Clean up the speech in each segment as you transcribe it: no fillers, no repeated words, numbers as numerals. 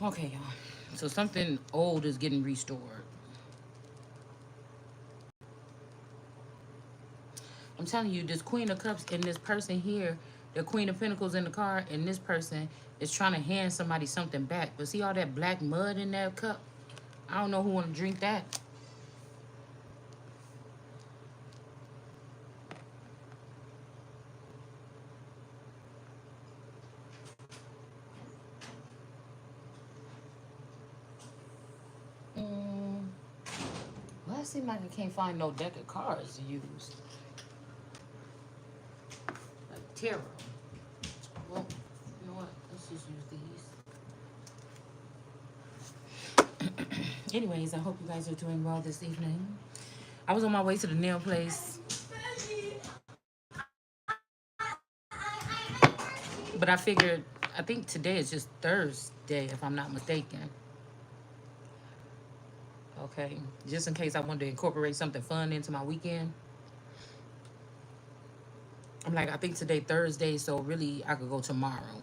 Okay, y'all. So something old is getting restored. I'm telling you, this Queen of Cups and this person here, the Queen of Pentacles in the car, and this person is trying to hand somebody something back. But see all that black mud in that cup? I don't know who want to drink that. Mm, well, it seems like I can't find no deck of cards to use. Like tarot. Well, you know what? Let's just use these. Anyways, I hope you guys are doing well this evening. I was on my way to the nail place, but I figured, I think today is just Thursday, if I'm not mistaken. Okay, just in case I wanted to incorporate something fun into my weekend. I'm like, I think today Thursday, so really I could go tomorrow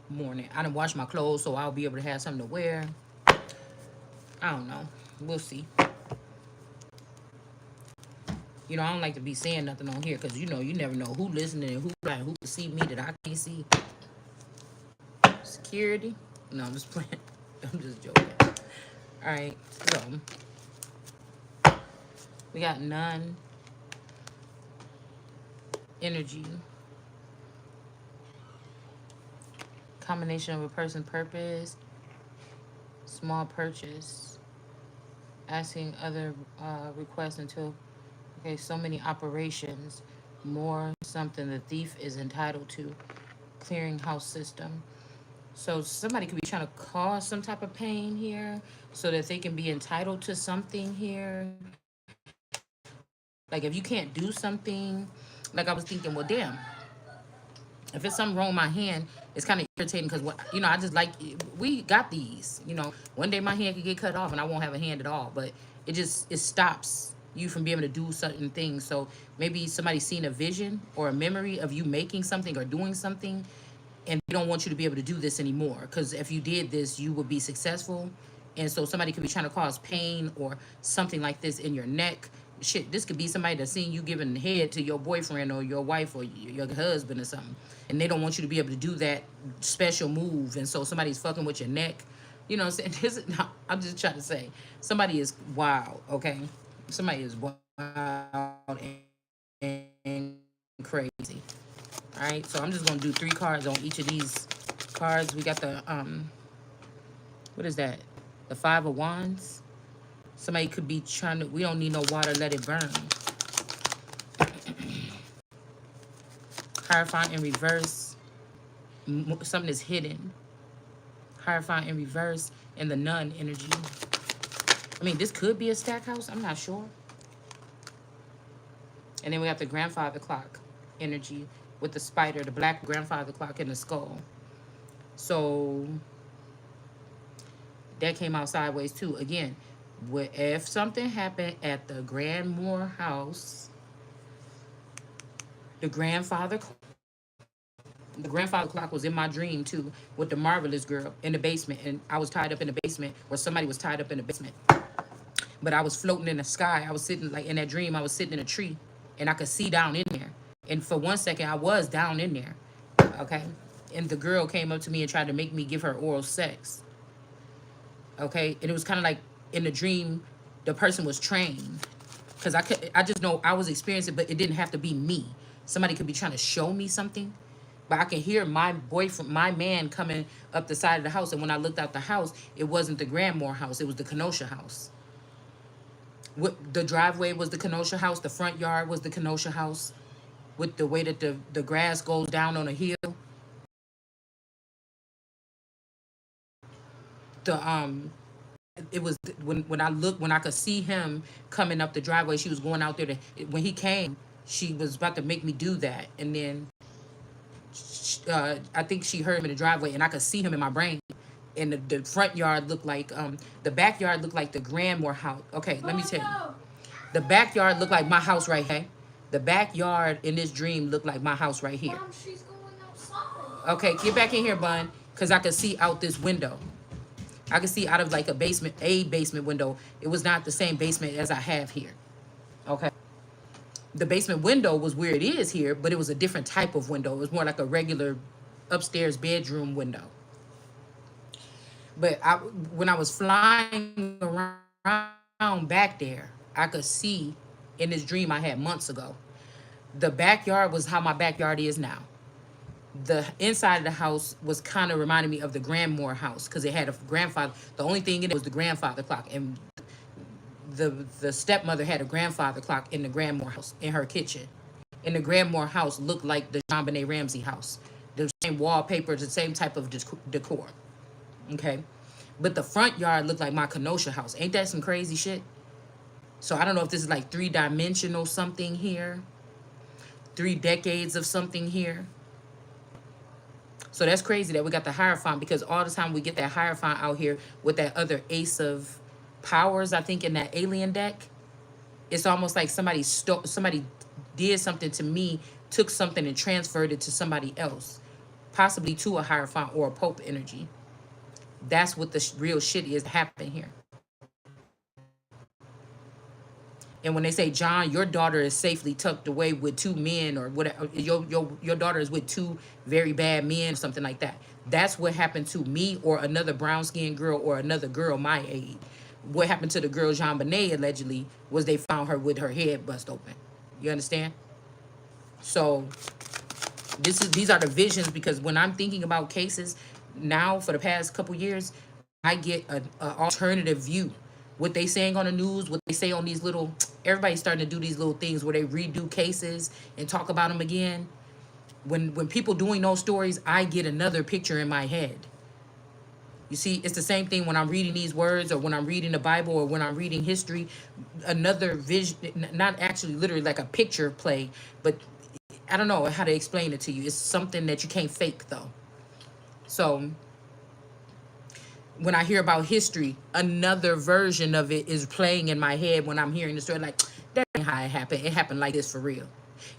morning. I didn't wash my clothes, so I'll be able to have something to wear. I don't know. We'll see. You know, I don't like to be saying nothing on here because, you know, you never know who listening and who can see me that I can't see. Security? No, I'm just playing. I'm just joking. All right, so we got none, energy, combination of a person's purpose, small purchase, asking other requests until, okay, so many operations, more something the thief is entitled to, clearinghouse system. So somebody could be trying to cause some type of pain here so that they can be entitled to something here. Like if you can't do something, like I was thinking, well, damn, if it's something wrong with my hand, it's kind of irritating because what you know, I just like we got these. You know, one day my hand could get cut off and I won't have a hand at all. But it stops you from being able to do certain things. So maybe somebody's seen a vision or a memory of you making something or doing something, and they don't want you to be able to do this anymore because if you did this, you would be successful. And so somebody could be trying to cause pain or something like this in your neck. Shit, this could be somebody that's seen you giving head to your boyfriend or your wife or your husband or something, and they don't want you to be able to do that special move. And so somebody's fucking with your neck. You know what I'm saying? No, I'm just trying to say somebody is wild. Okay, somebody is wild and crazy. All right, so I'm just gonna do 3 cards on each of these cards. We got the what is that? The 5 of Wands. Somebody could be trying to. We don't need no water. Let it burn. Hierophant in reverse. Something is hidden. Hierophant in reverse and the Nun energy. I mean, this could be a stack house. I'm not sure. And then we got the Grandfather clock energy with the spider, the black grandfather clock in the skull. So that came out sideways too. Again, if something happened at the Grandmore house, the grandfather clock was in my dream too, with the marvelous girl in the basement, and I was tied up in the basement, or somebody was tied up in the basement. But I was floating in the sky. I was sitting like in that dream. I was sitting in a tree, and I could see down in there. And for 1 second, I was down in there. Okay, and the girl came up to me and tried to make me give her oral sex. Okay, and it was kind of like in the dream, the person was trained, because I just know I was experiencing, but it didn't have to be me. Somebody could be trying to show me something, but I can hear my boyfriend, my man, coming up the side of the house. And when I looked out the house, it wasn't the Grandmore house; it was the Kenosha house. What the driveway was the Kenosha house, the front yard was the Kenosha house, with the way that the grass goes down on a hill. The it was when I could see him coming up the driveway. She was going out there to when he came. She was about to make me do that, and then I think she heard him in the driveway, and I could see him in my brain. And the front yard looked like the backyard looked like the Grandmore house. Okay, let me tell you, the backyard looked like my house right here. The backyard in this dream looked like my house right here. Mom, she's going outside. Okay, get back in here, Bun, because I could see out this window. I could see out of like a basement window. It was not the same basement as I have here. Okay. The basement window was where it is here, but it was a different type of window. It was more like a regular upstairs bedroom window. But when I was flying around back there, I could see in this dream I had months ago. The backyard was how my backyard is now. The inside of the house was kind of reminding me of the Grandmore house because it had a grandfather. The only thing in it was the grandfather clock, and the stepmother had a grandfather clock in the Grandmore house in her kitchen. And the Grandmore house looked like the Jean Benet Ramsey house. The same wallpaper, the same type of decor. Okay. But the front yard looked like my Kenosha house. Ain't that some crazy shit? So I don't know if this is like 3-dimensional something here, 3 decades of something here. So that's crazy that we got the Hierophant, because all the time we get that Hierophant out here with that other Ace of Powers, I think, in that alien deck. It's almost like somebody did something to me, took something and transferred it to somebody else, possibly to a Hierophant or a Pope energy. That's what the real shit is happening here. And when they say, John, your daughter is safely tucked away with 2 men, or whatever, your daughter is with 2 very bad men, or something like that. That's what happened to me or another brown skinned girl or another girl my age. What happened to the girl Jean Benet allegedly was they found her with her head bust open. You understand? So these are the visions, because when I'm thinking about cases now for the past couple years, I get an alternative view. What they saying on the news, what they say on these little, everybody's starting to do these little things where they redo cases and talk about them again. When people doing those stories, I get another picture in my head. You see, it's the same thing when I'm reading these words, or when I'm reading the Bible, or when I'm reading history. Another vision, not actually literally like a picture play, but I don't know how to explain it to you. It's something that you can't fake though. So when I hear about history, another version of it is playing in my head when I'm hearing the story. Like, that ain't how it happened. It happened like this for real.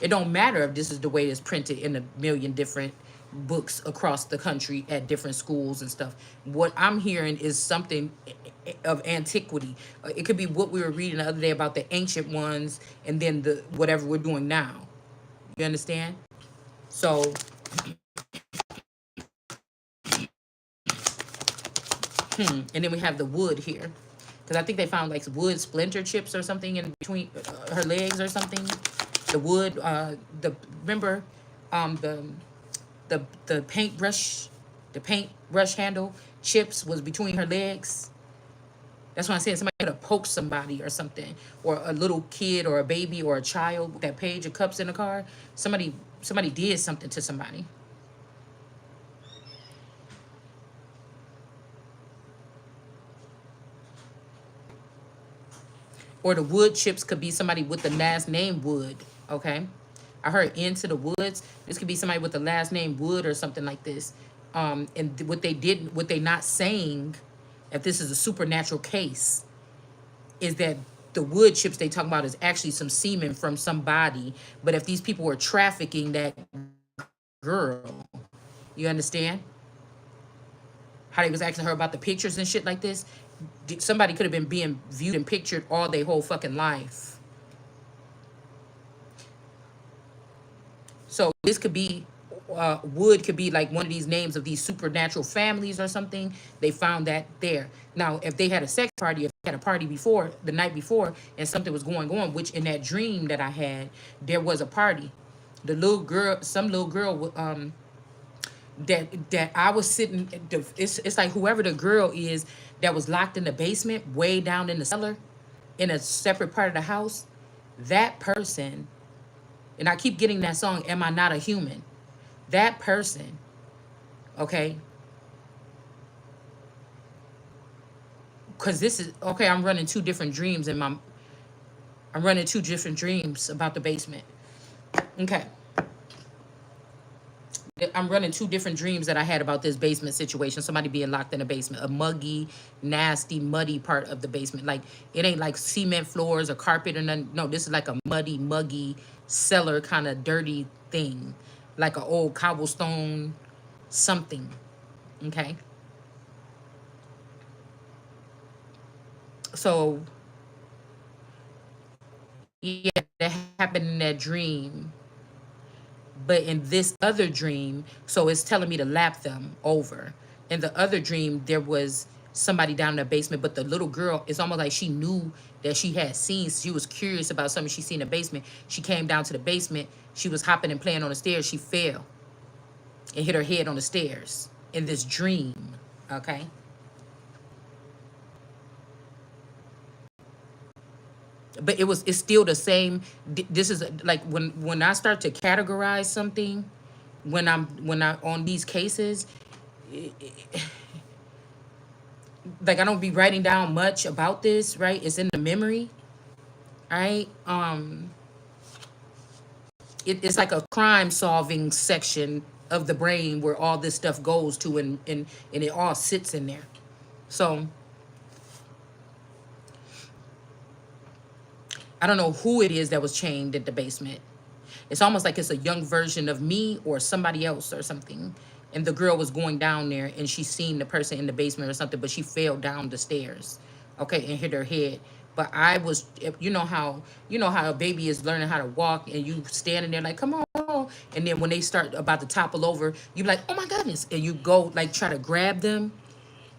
It don't matter if this is the way it's printed in a million different books across the country at different schools and stuff. What I'm hearing is something of antiquity. It could be what we were reading the other day about the ancient ones, and then the whatever we're doing now. You understand? So, and then we have the wood here, because I think they found like wood splinter chips or something in between her legs or something. The wood, the remember, the paintbrush, the paintbrush handle chips was between her legs. That's what I'm saying. Somebody could have poked somebody or something, or a little kid or a baby or a child with that page of cups in the car. Somebody did something to somebody. Or the wood chips could be somebody with the last name Wood. Okay, I heard Into the Woods. This could be somebody with the last name Wood or something like this. And what they not saying, if this is a supernatural case, is that the wood chips they talk about is actually some semen from somebody. But if these people were trafficking that girl, you understand? How they was asking her about the pictures and shit like this. Somebody could have been being viewed and pictured all their whole fucking life. So this could be, Wood could be like one of these names of these supernatural families or something. They found that there. Now, if they had a sex party, if they had a party before, the night before, and something was going on, which in that dream that I had, there was a party. The little girl, some little girl, that I was sitting, it's like whoever the girl is that was locked in the basement, way down in the cellar, in a separate part of the house, that person, and I keep getting that song, Am I Not a Human? That person, okay, because this is, okay, I'm running two different dreams about the basement. Okay. I'm running two different dreams that I had about this basement situation. Somebody being locked in a basement, a muggy, nasty, muddy part of the basement. Like, it ain't like cement floors or carpet or nothing. No, this is like a muddy, muggy, cellar kind of dirty thing, like an old cobblestone something. Okay. So yeah, that happened in that dream. But in this other dream, so it's telling me to lap them over. In the other dream, there was somebody down in the basement, but the little girl, it's almost like she knew that she had seen, she was curious about something she seen in the basement. She came down to the basement, she was hopping and playing on the stairs, she fell and hit her head on the stairs in this dream. Okay. But it's still the same. This is like when I start to categorize something, when I on these cases, like I don't be writing down much about this, right? It's in the memory, right? It's like a crime solving section of the brain where all this stuff goes to, and it all sits in there. So I don't know who it is that was chained at the basement. It's almost like it's a young version of me or somebody else or something. And the girl was going down there and she seen the person in the basement or something, but she fell down the stairs, okay, and hit her head. But I was, you know how a baby is learning how to walk and you standing there like, come on. And then when they start about to topple over, you be like, oh my goodness. And you go like try to grab them.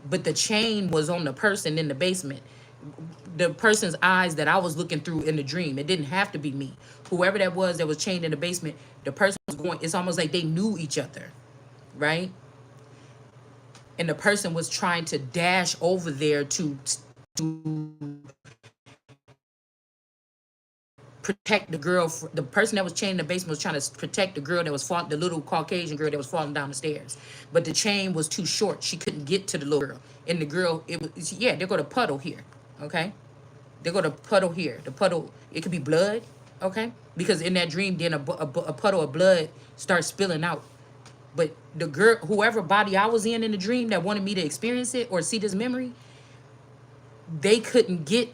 But the chain was on the person in the basement, the person's eyes that I was looking through in the dream. It didn't have to be me. Whoever that was chained in the basement, the person was going, it's almost like they knew each other, right? And the person was trying to dash over there to protect the girl. The person that was chained in the basement was trying to protect the girl that was falling, the little Caucasian girl that was falling down the stairs. But the chain was too short. She couldn't get to the little girl. And the girl, it was, yeah, they're going to puddle here, okay? They're going to puddle here. The puddle, it could be blood, okay? Because in that dream, then a puddle of blood starts spilling out. But the girl, whoever body I was in the dream that wanted me to experience it or see this memory, they couldn't get,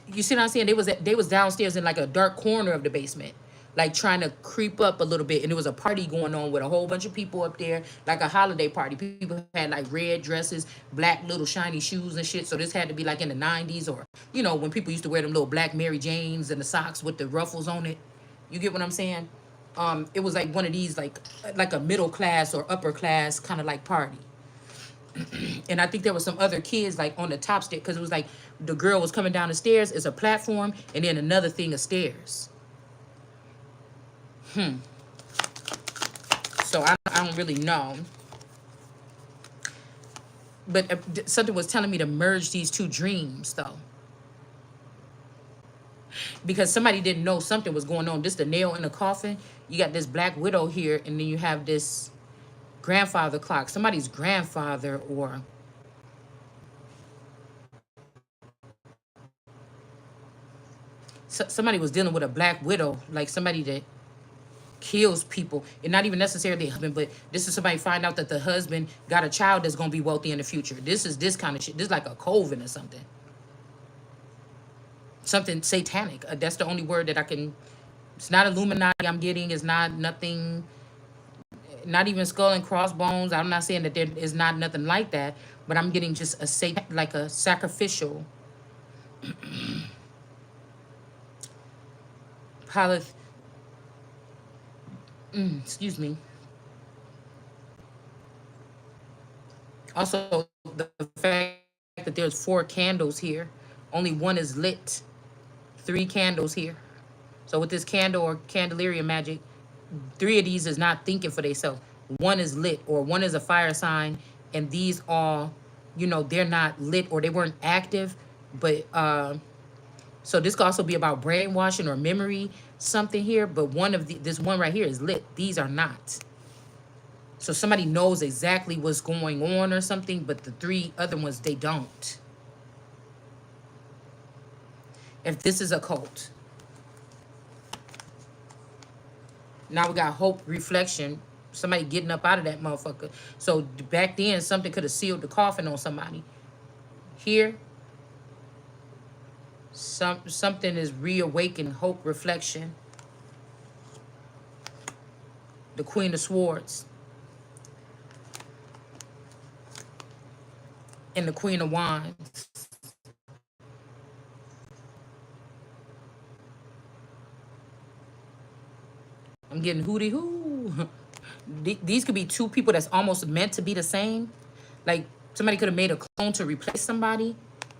you see what I'm saying? They was downstairs in like a dark corner of the basement, like trying to creep up a little bit. And there was a party going on with a whole bunch of people up there, like a holiday party. People had like red dresses, black little shiny shoes and shit. So this had to be like in the 90s, or when people used to wear them little black Mary Janes and the socks with the ruffles on it. You get what I'm saying? It was like one of these like a middle class or upper class kind of like party. And I think there was some other kids like on the top step, because it was like the girl was coming down the stairs. It's a platform and then another thing of stairs. So I don't really know, but something was telling me to merge these two dreams though, because somebody didn't know something was going on. This the nail in the coffin. You got this black widow here, and then you have this grandfather clock. Somebody's grandfather, or somebody was dealing with a black widow, like somebody that kills people, and not even necessarily the husband, but this is somebody find out that the husband got a child that's gonna be wealthy in the future. This is this kind of shit. This is like a coven or something. Something satanic. That's the only word that I can. It's not Illuminati I'm getting. It's not nothing. Not even skull and crossbones. I'm not saying that there is not nothing like that, but I'm getting just like a sacrificial polyth. Excuse me. Also, the fact that there's 4 candles here, only one is lit. 3 candles here. So with this candle or candelaria magic, 3 of these is not thinking for themselves. One is lit, or one is a fire sign, and these all, they're not lit or they weren't active. But so this could also be about brainwashing or memory something here. But this one right here is lit. These are not. So somebody knows exactly what's going on or something, but the 3 other ones, they don't. If this is a cult. Now we got hope, reflection, somebody getting up out of that motherfucker. So back then, something could have sealed the coffin on somebody. Here, something is reawakening, hope, reflection. The Queen of Swords and the Queen of Wands. I'm getting hootie hoo. These could be two people that's almost meant to be the same. Like somebody could have made a clone to replace somebody.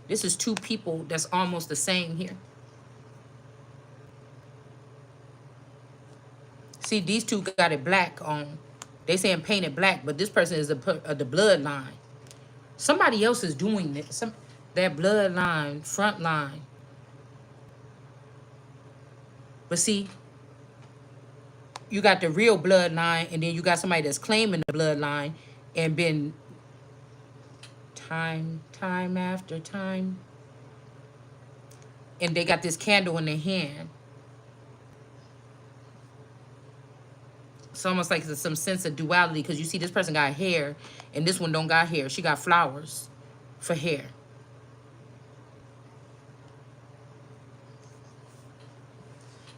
This is two people that's almost the same here. See, these two got it black on. They saying painted black, but this person is the bloodline. Somebody else is doing it. That bloodline, front line. But see, you got the real bloodline, and then you got somebody that's claiming the bloodline and been time after time. And they got this candle in their hand. It's almost like there's some sense of duality because you see this person got hair and this one don't got hair. She got flowers for hair.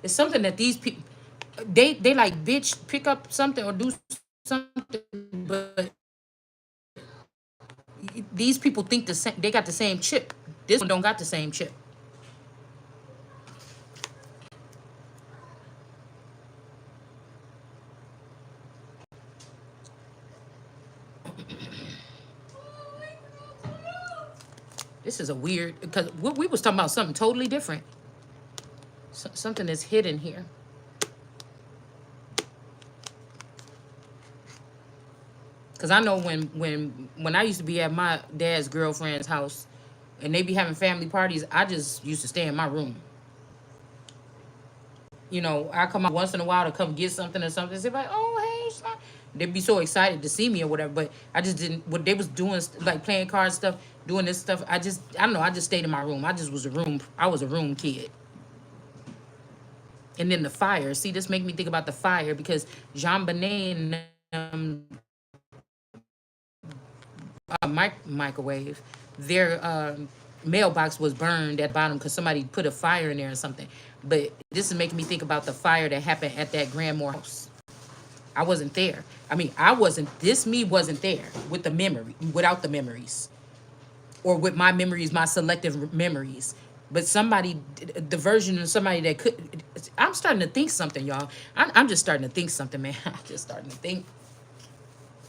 It's something that these people, they like, bitch, pick up something or do something, but these people think the same. They got the same chip. This one don't got the same chip. This is a weird, because we was talking about something totally different. Something is hidden here. Because I know when I used to be at my dad's girlfriend's house and they be having family parties, I just used to stay in my room. You know, I come out once in a while to come get something or something. Say like, oh, hey, son. They'd be so excited to see me or whatever. But I just didn't, what they was doing, like playing cards stuff, doing this stuff. I don't know, I just stayed in my room. I was a room kid. And then the fire. See, this make me think about the fire because Jean Bonnet and microwave, their mailbox was burned at the bottom because somebody put a fire in there or something. But this is making me think about the fire that happened at that Grandmore house. I wasn't there. I mean, me wasn't there with the memory, without the memories. Or with my memories, my selective memories. But somebody, the version of somebody that could, I'm starting to think something, y'all. I'm just starting to think something, man. I'm just starting to think.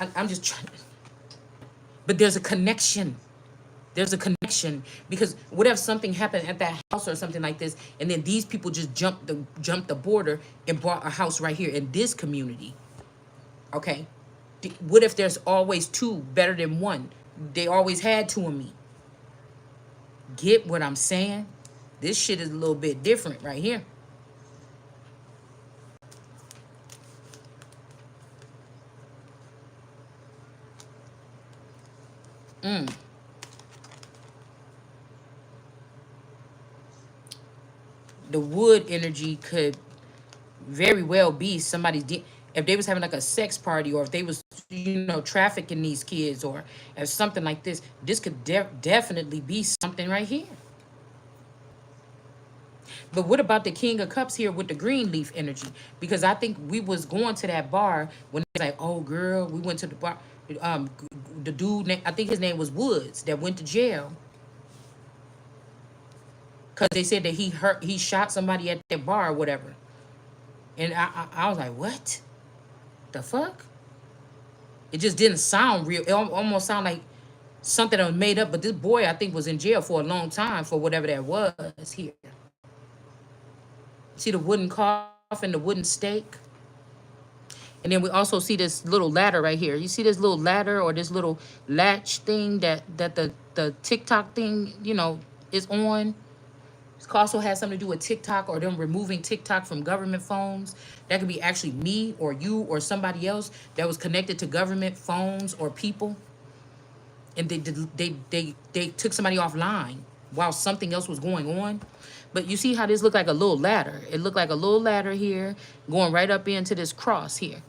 I'm just trying to. But there's a connection. There's a connection because what if something happened at that house or something like this, and then these people just jumped the border and bought a house right here in this community? Okay, what if there's always two better than one? They always had two of me. Get what I'm saying? This shit is a little bit different right here. The wood energy could very well be somebody if they was having like a sex party, or if they was trafficking these kids, or if something like this could definitely be something right here. But what about the King of Cups here with the green leaf energy? Because I think we was going to that bar when it was like, oh girl, we went to the bar. The dude, I think his name was Woods, that went to jail because they said that he shot somebody at that bar or whatever. And I was like, what the fuck? It just didn't sound real. It almost sounded like something that was made up. But this boy, I think, was in jail for a long time for whatever that was here. See the wooden coffin, the wooden stake? And then we also see this little ladder right here. You see this little ladder or this little latch thing that the TikTok thing, is on? It also has something to do with TikTok, or them removing TikTok from government phones. That could be actually me or you or somebody else that was connected to government phones or people. And they took somebody offline while something else was going on. But you see how this looked like a little ladder. It looked like a little ladder here going right up into this cross here.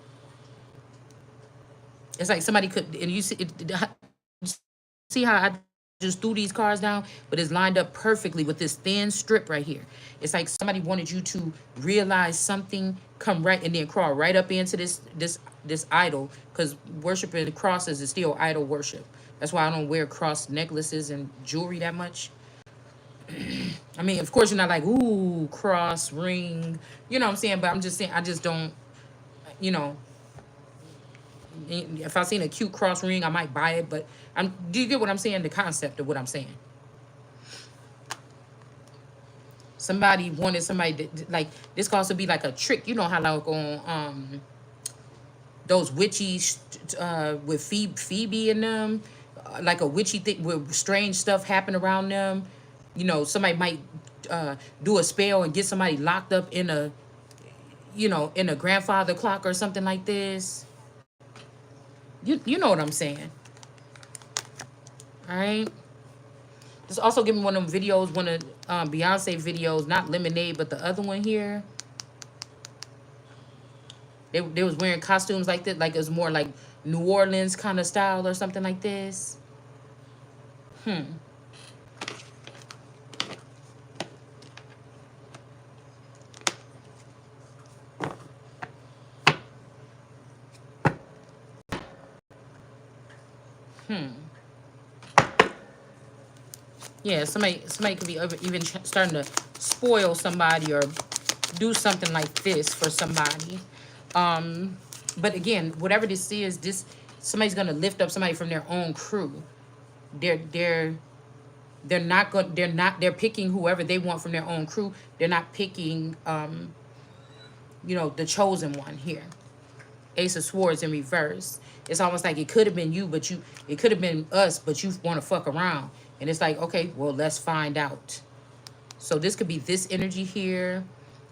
It's like somebody could, and you see how I just threw these cards down, but it's lined up perfectly with this thin strip right here. It's like somebody wanted you to realize something, come right, and then crawl right up into this idol, because worshiping the crosses is still idol worship. That's why I don't wear cross necklaces and jewelry that much. I mean, of course, you're not like, ooh, cross, ring, you know what I'm saying? But I'm just saying, I just don't, you know, if I seen a cute cross ring, I might buy it. But do you get what I'm saying? The concept of what I'm saying. Somebody wanted somebody to, like, this could also be like a trick. You know how like on those witchy with Phoebe in them, like a witchy thing where strange stuff happen around them. You know, somebody might do a spell and get somebody locked up in a, you know, in a grandfather clock or something like this. You know what I'm saying, all right? Just also give me one of them videos, one of Beyonce videos, not Lemonade, but the other one here. They was wearing costumes like that, like it was more like New Orleans kind of style or something like this. Hmm. Hmm. Yeah, somebody could be even starting to spoil somebody or do something like this for somebody. But again, whatever this is, this somebody's gonna lift up somebody from their own crew. They're they're they're picking whoever they want from their own crew. They're not picking you know, the chosen one here. Ace of Swords in reverse. It's almost like it could have been you, but it could have been us, but you want to fuck around. And it's like, okay, well, let's find out. So this could be this energy here.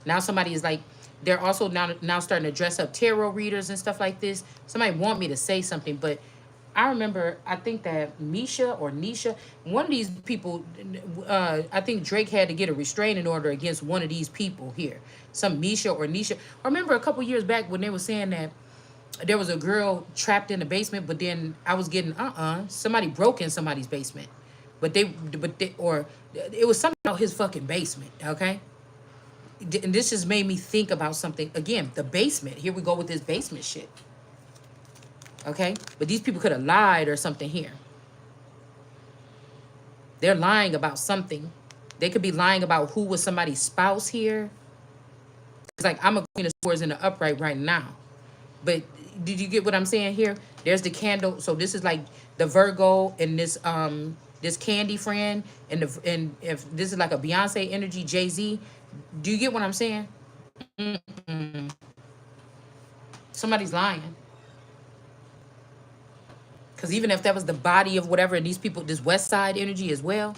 Now somebody is like, they're also now starting to dress up tarot readers and stuff like this. Somebody want me to say something, but I remember, I think that Misha or Nisha, one of these people, I think Drake had to get a restraining order against one of these people here. Some Misha or Nisha. I remember a couple years back when they were saying that there was a girl trapped in the basement, but then I was getting, somebody broke in somebody's basement. Or it was something about his fucking basement, okay? And this just made me think about something. Again, the basement. Here we go with this basement shit. Okay? But these people could have lied or something here. They're lying about something. They could be lying about who was somebody's spouse here. It's like, I'm a Queen of Swords in the upright right now. But did you get what I'm saying here? There's the candle. So this is like the Virgo and this Candy friend, and if this is like a Beyonce energy, Jay-Z. Do you get what I'm saying? Somebody's lying. Because even if that was the body of whatever, and these people, this West Side energy as well,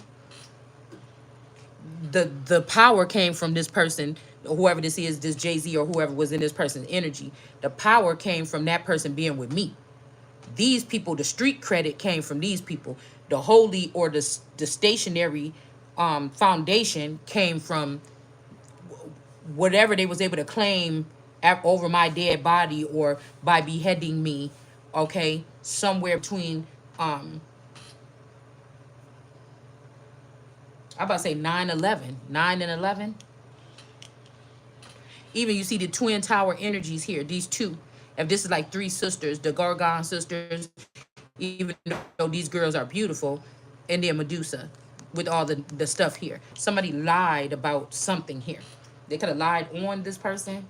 the power came from this person, whoever this is, this Jay-Z or whoever was in this person's energy. The power came from that person being with me. These people, the street credit came from these people. The holy or the stationary foundation came from whatever they was able to claim over my dead body or by beheading me, okay, somewhere between I about to say 9/11, 9 and 11. Even you see the twin tower energies here, these two. If this is like three sisters, the Gargon sisters, even though these girls are beautiful, and then Medusa with all the stuff here. Somebody lied about something here. They could have lied on this person.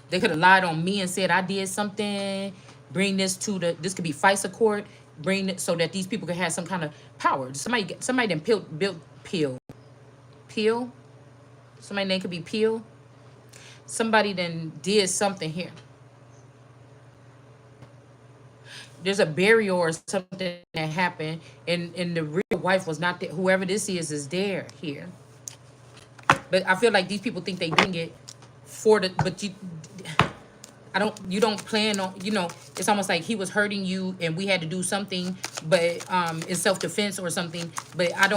They could have lied on me and said I did something. Bring this to this could be FISA court. Bring it so that these people can have some kind of power. Somebody then Peel. Somebody name could be Peel. Somebody then did something here. There's a burial or something that happened, and the real wife was not there. Whoever this is there here. But I feel like these people think they doing it for the, but you don't plan on, it's almost like he was hurting you and we had to do something, but in self-defense or something. But I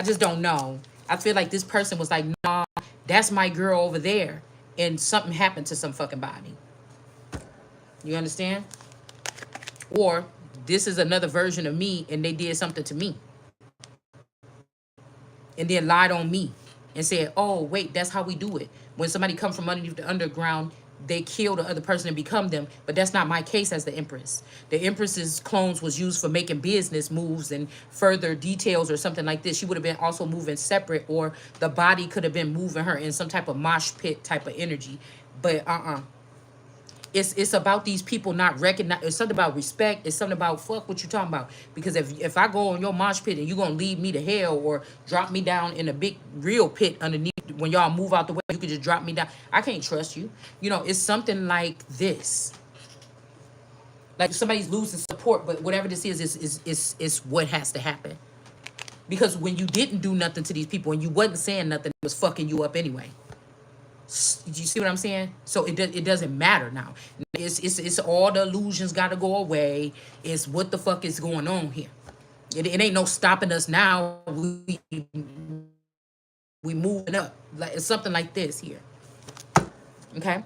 just don't know. I feel like this person was like, nah, that's my girl over there, and something happened to some fucking body. You understand? Or this is another version of me and they did something to me and then lied on me and said, oh wait, that's how we do it. When somebody come from underneath the underground, they kill the other person and become them. But that's not my case as the Empress. The Empress's clones was used for making business moves and further details or something like this. She would have been also moving separate, or the body could have been moving her in some type of mosh pit type of energy. But it's about these people not recognize. It's something about respect. It's something about fuck what you talking about. Because if I go on your mosh pit and you gonna lead me to hell or drop me down in a big real pit underneath, when y'all move out the way, you could just drop me down. I can't trust you. You know, it's something like this. Like somebody's losing support, but whatever this is what has to happen. Because when you didn't do nothing to these people and you wasn't saying nothing, it was fucking you up anyway. You see what I'm saying? So it doesn't matter now. It's all the illusions got to go away. It's what the fuck is going on here. It ain't no stopping us now. We moving up. Like it's something like this here. Okay.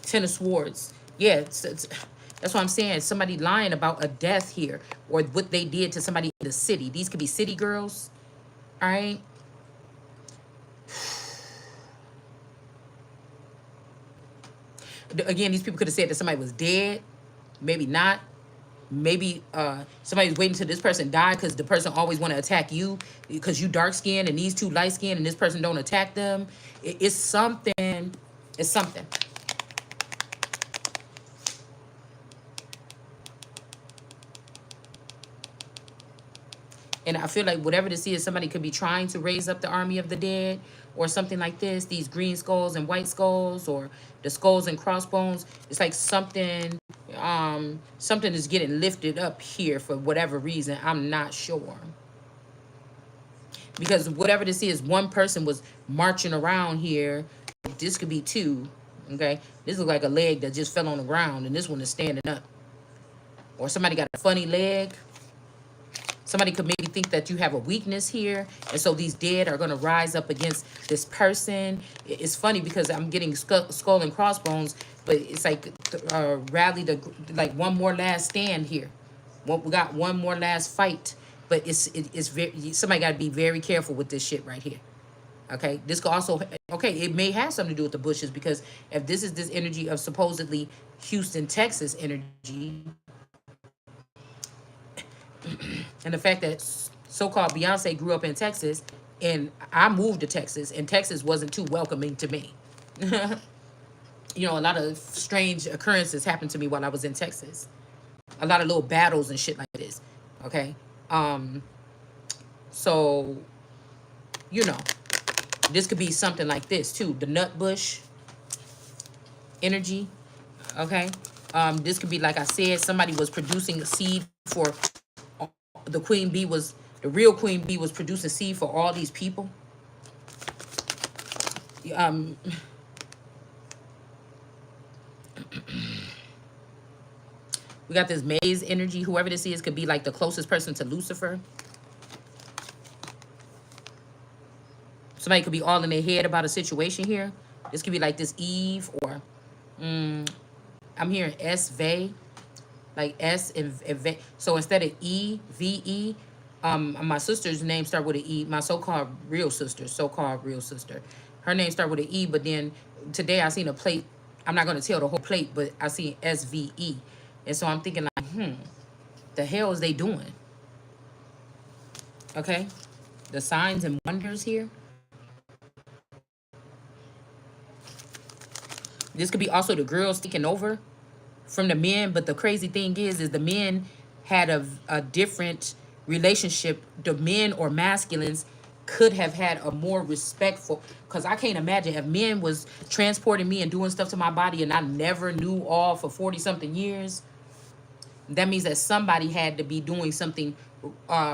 Ten of Swords. Yeah, that's what I'm saying. Somebody lying about a death here or what they did to somebody in the city. These could be city girls. All right. Again, these people could have said that somebody was dead. Maybe not. Maybe somebody's waiting till this person died because the person always want to attack you because you dark skinned and these two light skinned and this person don't attack them. It's something. It's something. And I feel like whatever this is, somebody could be trying to raise up the army of the dead or something like this. These green skulls and white skulls or the skulls and crossbones. It's like something is getting lifted up here for whatever reason. I'm not sure. Because whatever this is, one person was marching around here. This could be two. Okay. This looks like a leg that just fell on the ground and this one is standing up. Or somebody got a funny leg. Somebody could maybe think that you have a weakness here. And so these dead are going to rise up against this person. It's funny because I'm getting skull and crossbones, but it's like rally the, like one more last stand here. We got one more last fight. But it's very, somebody got to be very careful with this shit right here. Okay, this could also, okay, it may have something to do with the bushes because if this is this energy of supposedly Houston, Texas energy, and the fact that so-called Beyonce grew up in Texas and I moved to Texas and Texas wasn't too welcoming to me. You know, a lot of strange occurrences happened to me while I was in Texas. A lot of little battles and shit like this. Okay. So, you know, this could be something like this too. The nut bush energy. Okay. This could be, like I said, somebody was producing a seed for the queen bee was, the real queen bee was producing seed for all these people. We got this maze energy. Whoever this is could be like the closest person to Lucifer. Somebody could be all in their head about a situation here. This could be like this Eve or I'm hearing S-V. Like S and V. So instead of E, V-E, my sister's name started with an E. My so-called real sister. Her name started with an E, but then today I seen a plate. I'm not going to tell the whole plate, but I seen S-V-E. And so I'm thinking like, the hell is they doing? Okay. The signs and wonders here. This could be also the girls taking over from the men, but the crazy thing is the men had a different relationship. The men or masculines could have had a more respectful, because I can't imagine if men was transporting me and doing stuff to my body and I never knew all for 40 something years. That means that somebody had to be doing something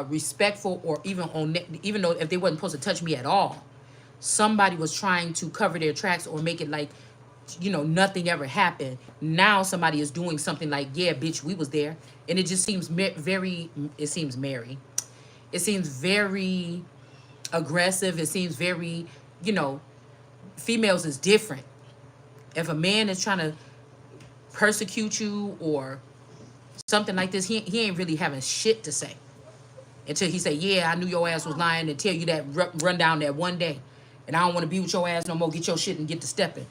respectful, or even though if they wasn't supposed to touch me at all, somebody was trying to cover their tracks or make it like, you know, nothing ever happened. Now somebody is doing something like, yeah, bitch, we was there. And it just seems very aggressive. It seems very, you know, females is different. If a man is trying to persecute you or something like this, he ain't really having shit to say until he say, yeah, I knew your ass was lying, and tell you that run down that one day, and I don't want to be with your ass no more. Get your shit and get to stepping.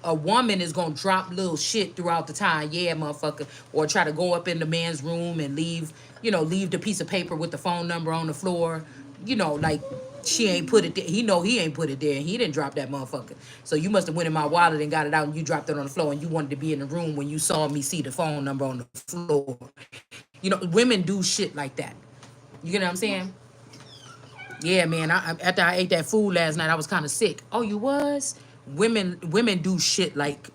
a woman is gonna drop little shit throughout the time, yeah, motherfucker, or try to go up in the man's room and leave, leave the piece of paper with the phone number on the floor, like she ain't put it there. He know he ain't put it there. He didn't drop that motherfucker. So you must have went in my wallet and got it out and you dropped it on the floor and you wanted to be in the room when you saw me see the phone number on the floor. Women do shit like that. You get what I'm saying? Yeah, man. After I ate that food last night, I was kind of sick. Oh, you was? Women do shit like.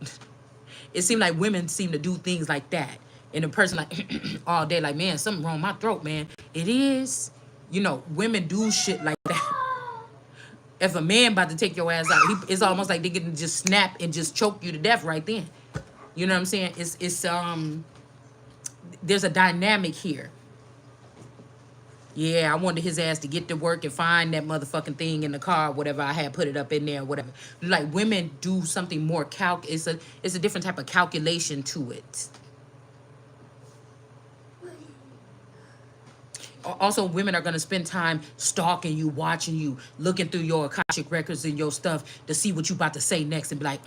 It seemed like women seem to do things like that, and a person like all day, like, man, something wrong with my throat, man. It is. Women do shit like that. If a man about to take your ass out, it's almost like they can just snap and just choke you to death right then. You know what I'm saying? It's there's a dynamic here. Yeah, I wanted his ass to get to work and find that motherfucking thing in the car, whatever I had put it up in there, whatever. Like, women do something more it's a different type of calculation to it. Also, women are going to spend time stalking you, watching you, looking through your Akashic records and your stuff to see what you about to say next and be like,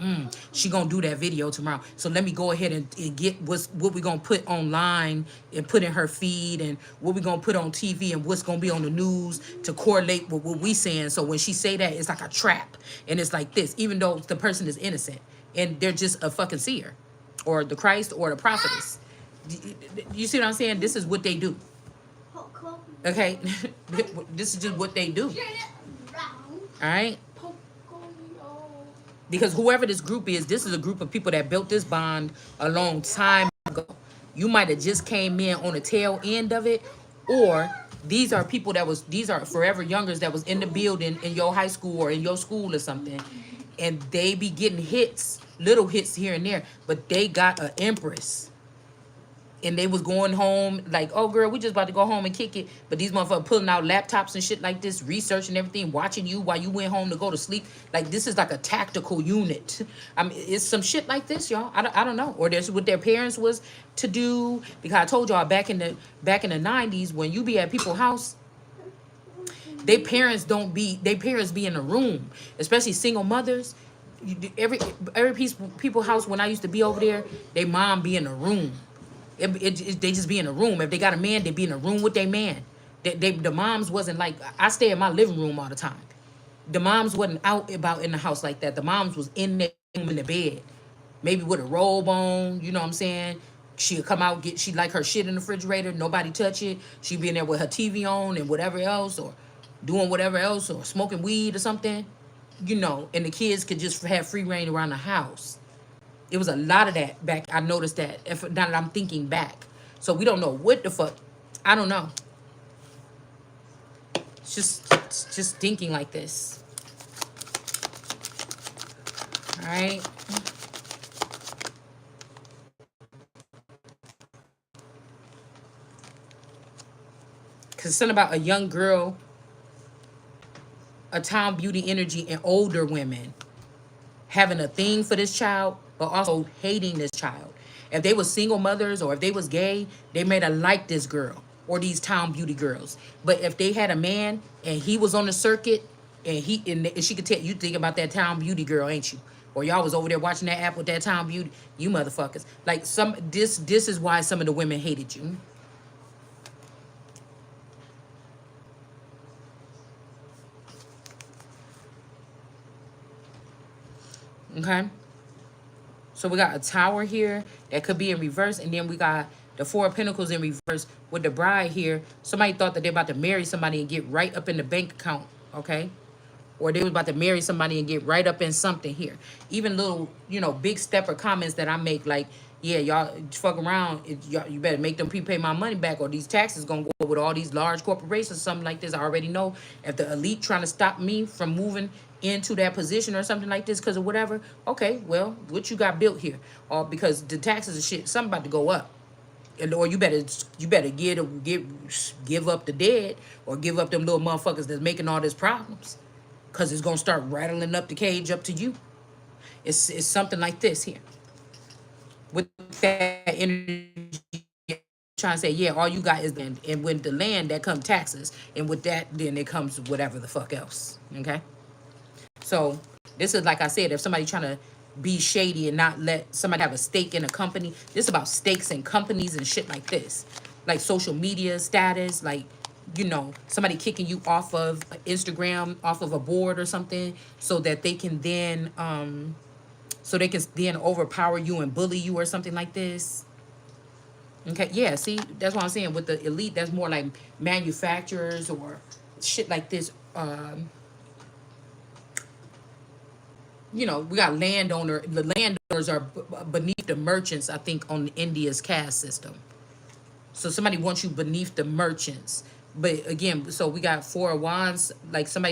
she going to do that video tomorrow. So let me go ahead and get what we going to put online and put in her feed and what we going to put on TV and what's going to be on the news to correlate with what we saying. So when she say that, it's like a trap. And it's like this, even though the person is innocent and they're just a fucking seer or the Christ or the prophetess. You see what I'm saying? This is what they do. Okay, this is just what they do. All right? Because whoever this group is, this is a group of people that built this bond a long time ago. You might have just came in on the tail end of it, or these are forever youngers that was in the building in your high school or in your school or something, and they be getting hits, little hits here and there, but they got an Empress. And they was going home like, oh, girl, we just about to go home and kick it. But these motherfuckers pulling out laptops and shit like this, researching everything, watching you while you went home to go to sleep. Like, this is like a tactical unit. I mean, it's some shit like this, y'all. I don't know. Or there's what their parents was to do. Because I told y'all back in the 90s, when you be at people's house, their parents be in the room. Especially single mothers. Every people house, when I used to be over there, their mom be in the room. They just be in a room. If they got a man, they be in a room with their man. The moms wasn't like, I stay in my living room all the time. The moms wasn't out about in the house like that. The moms was in their room in the bed, maybe with a robe on. You know what I'm saying? She'd come out, she'd like her shit in the refrigerator, nobody touch it. She'd be in there with her TV on and whatever else, or doing whatever else, or smoking weed or something. And the kids could just have free reign around the house. It was a lot of that back. I noticed that now that I'm thinking back. So we don't know what the fuck. I don't know. It's just thinking like this. All right. Because it's something about a young girl, a town beauty energy, and older women having a thing for this child, but also hating this child. If they were single mothers or if they was gay, they may have liked this girl or these town beauty girls. But if they had a man and he was on the circuit and she could tell, you think about that town beauty girl, ain't you? Or y'all was over there watching that app with that town beauty, you motherfuckers. Like this is why some of the women hated you. Okay. So we got a tower here that could be in reverse. And then we got the Four of Pentacles in reverse with the bride here. Somebody thought that they're about to marry somebody and get right up in the bank account. Okay. Or they was about to marry somebody and get right up in something here. Even little, big stepper comments that I make like, yeah, y'all fuck around. You better make them prepay my money back or these taxes going to go with all these large corporations, something like this. I already know if the elite trying to stop me from moving into that position or something like this because of whatever. Okay, well, what you got built here? Or because the taxes and shit, something about to go up. Or you better give up the dead or give up them little motherfuckers that's making all these problems. Because it's going to start rattling up the cage up to you. It's something like this here. With that energy, trying to say, yeah, all you got is land. And with the land, that comes taxes. And with that, then it comes whatever the fuck else. Okay? So, this is like I said, if somebody trying to be shady and not let somebody have a stake in a company. This is about stakes in companies and shit like this. Like social media status, like, you know, somebody kicking you off of Instagram, off of a board or something, so that they can then overpower you and bully you or something like this. Okay, yeah, see, that's what I'm saying. With the elite, that's more like manufacturers or shit like this. You know, we got landowner. The landowners are beneath the merchants, I think, on India's caste system. So somebody wants you beneath the merchants. But again, so we got Four of Wands, like somebody